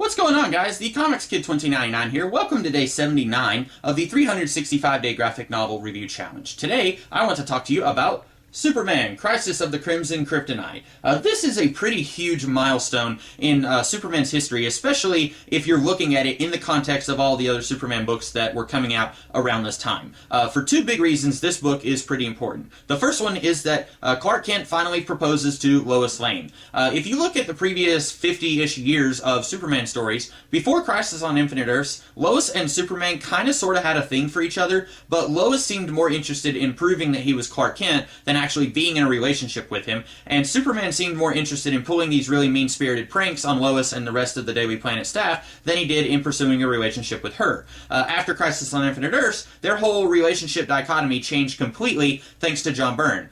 What's going on, guys? The Comics Kid 2099 here. Welcome to day 79 of the 365-day graphic novel review challenge. Today, I want to talk to you about Superman, Crisis of the Crimson Kryptonite. This is a pretty huge milestone in Superman's history, especially if you're looking at it in the context of all the other Superman books that were coming out around this time. For two big reasons, this book is pretty important. The first one is that Clark Kent finally proposes to Lois Lane. If you look at the previous 50-ish years of Superman stories, before Crisis on Infinite Earths, Lois and Superman kind of sort of had a thing for each other, but Lois seemed more interested in proving that he was Clark Kent than actually being in a relationship with him, and Superman seemed more interested in pulling these really mean-spirited pranks on Lois and the rest of the Daily Planet staff than he did in pursuing a relationship with her. After Crisis on Infinite Earths, their whole relationship dichotomy changed completely thanks to John Byrne.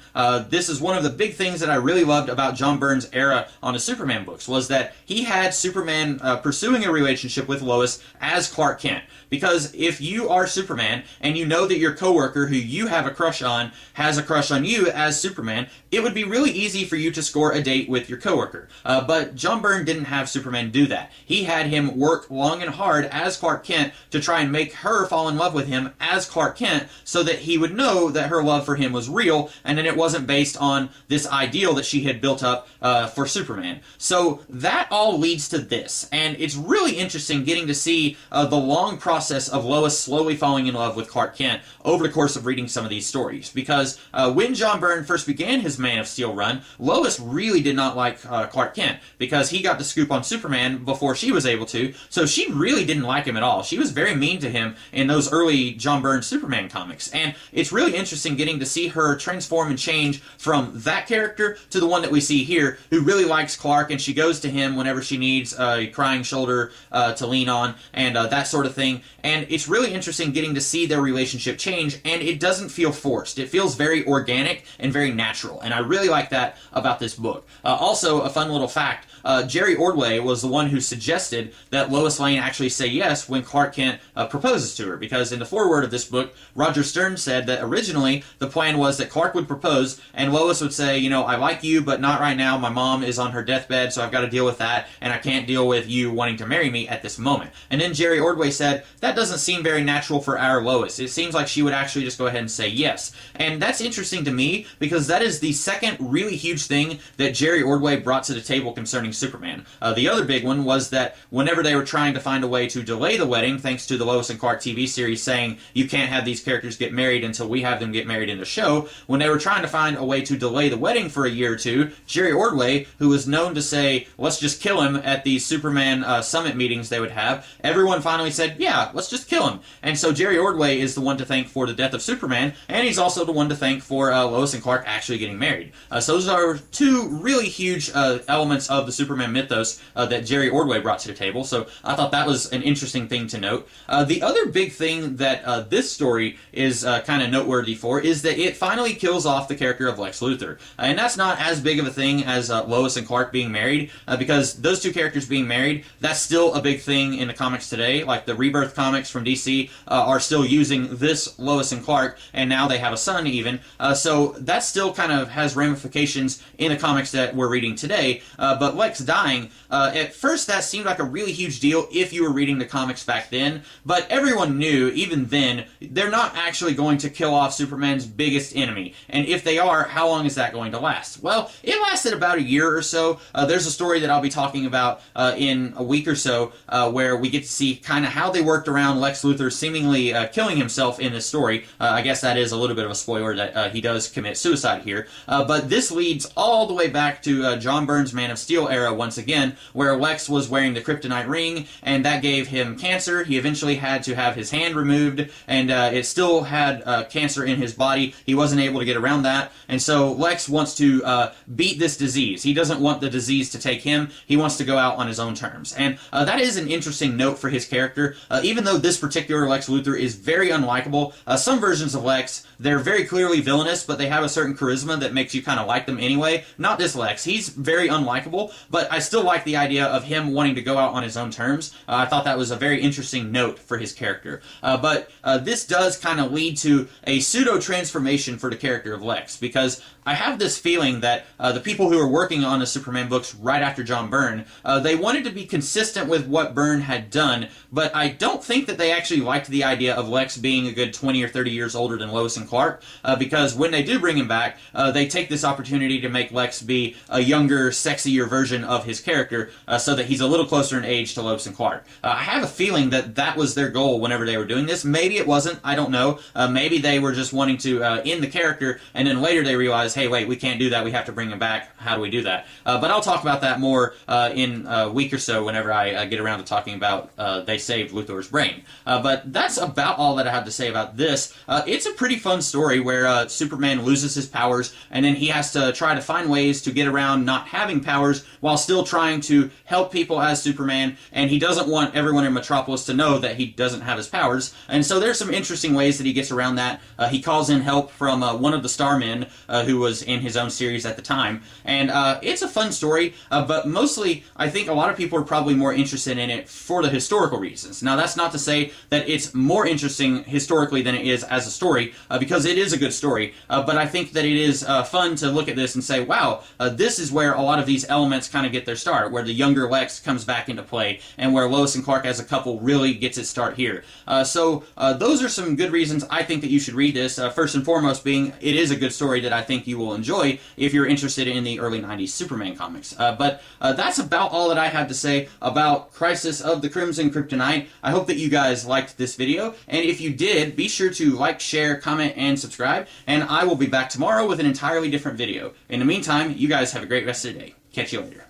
This is one of the big things that I really loved about John Byrne's era on the Superman books, was that he had Superman pursuing a relationship with Lois as Clark Kent. Because if you are Superman and you know that your coworker who you have a crush on has a crush on you as Superman, it would be really easy for you to score a date with your coworker. But John Byrne didn't have Superman do that. He had him work long and hard as Clark Kent to try and make her fall in love with him as Clark Kent so that he would know that her love for him was real and that it wasn't based on this ideal that she had built up for Superman. So that all leads to this, and it's really interesting getting to see the long process of Lois slowly falling in love with Clark Kent over the course of reading some of these stories. Because when John Byrne first began his Man of Steel run, Lois really did not like Clark Kent because he got the scoop on Superman before she was able to, so she really didn't like him at all. She was very mean to him in those early John Byrne Superman comics, and it's really interesting getting to see her transform and change from that character to the one that we see here, who really likes Clark, and she goes to him whenever she needs a crying shoulder to lean on, and that sort of thing. And it's really interesting getting to see their relationship change, and it doesn't feel forced. It feels very organic and very natural, and I really like that about this book. Also, a fun little fact, Jerry Ordway was the one who suggested that Lois Lane actually say yes when Clark Kent proposes to her, because in the foreword of this book, Roger Stern said that originally the plan was that Clark would propose, and Lois would say, you know, I like you, but not right now. My mom is on her deathbed, so I've got to deal with that, and I can't deal with you wanting to marry me at this moment. And then Jerry Ordway said, that doesn't seem very natural for our Lois. It seems like she would actually just go ahead and say yes. And that's interesting to me, because that is the second really huge thing that Jerry Ordway brought to the table concerning Superman. The other big one was that whenever they were trying to find a way to delay the wedding, thanks to the Lois and Clark TV series saying you can't have these characters get married until we have them get married in the show, when they were trying to find a way to delay the wedding for a year or two, Jerry Ordway, who was known to say, let's just kill him at these Superman summit meetings they would have, everyone finally said, yeah, let's just kill him. And so Jerry Ordway is the one to thank for the death of Superman, and he's also the one to thank for Lois and Clark actually getting married. So those are two really huge elements of the Superman mythos that Jerry Ordway brought to the table, so I thought that was an interesting thing to note. The other big thing that this story is kind of noteworthy for is that it finally kills off the character of Lex Luthor. And that's not as big of a thing as Lois and Clark being married, because those two characters being married, that's still a big thing in the comics today. Like the Rebirth comics from DC are still using this Lois and Clark, and now they have a son even. So that still kind of has ramifications in the comics that we're reading today. But Lex dying, at first that seemed like a really huge deal if you were reading the comics back then, but everyone knew, even then, they're not actually going to kill off Superman's biggest enemy. And if they are, how long is that going to last? Well, it lasted about a year or so. There's a story that I'll be talking about in a week or so where we get to see kind of how they worked around Lex Luthor seemingly killing himself in this story. I guess that is a little bit of a spoiler that he does commit suicide here. But this leads all the way back to John Byrne's Man of Steel era once again, where Lex was wearing the Kryptonite ring, and that gave him cancer. He eventually had to have his hand removed, and it still had cancer in his body. He wasn't able to get around that, and so Lex wants to beat this disease. He doesn't want the disease to take him. He wants to go out on his own terms, and that is an interesting note for his character. Even though this particular Lex Luthor is very unlikable, some versions of Lex, they're very clearly villainous, but they have have a certain charisma that makes you kind of like them anyway. Not this Lex. He's very unlikable, but I still like the idea of him wanting to go out on his own terms. I thought that was a very interesting note for his character. But this does kind of lead to a pseudo-transformation for the character of Lex, because I have this feeling that the people who are working on the Superman books right after John Byrne, they wanted to be consistent with what Byrne had done, but I don't think that they actually liked the idea of Lex being a good 20 or 30 years older than Lois and Clark, because when they do bring him back, they take this opportunity to make Lex be a younger, sexier version of his character, so that he's a little closer in age to Lois and Clark. I have a feeling that that was their goal whenever they were doing this. Maybe it wasn't, I don't know. Maybe they were just wanting to end the character, and then later they realized, hey, wait, we can't do that, we have to bring him back. How do we do that? But I'll talk about that more in a week or so whenever I get around to talking about they saved Luthor's brain. But that's about all that I have to say about this. It's a pretty fun story where Superman loses his powers, and then he has to try to find ways to get around not having powers while still trying to help people as Superman, and he doesn't want everyone in Metropolis to know that he doesn't have his powers. And so there's some interesting ways that he gets around that. He calls in help from one of the Starmen who was in his own series at the time, and it's a fun story, but mostly I think a lot of people are probably more interested in it for the historical reasons. Now, that's not to say that it's more interesting historically than it is as a story, because it is a good story, but I think that it is fun to look at this and say, wow, this is where a lot of these elements kind of get their start, where the younger Lex comes back into play, and where Lois and Clark as a couple really gets its start here. So those are some good reasons I think that you should read this, first and foremost being it is a good story that I think you will enjoy if you're interested in the early 90s Superman comics. But that's about all that I have to say about Crisis of the Crimson Kryptonite. I hope that you guys liked this video, and if you did, be sure to like, share, comment, and subscribe, and I will be back tomorrow with an entirely different video. In the meantime, you guys have a great rest of the day. Catch you later.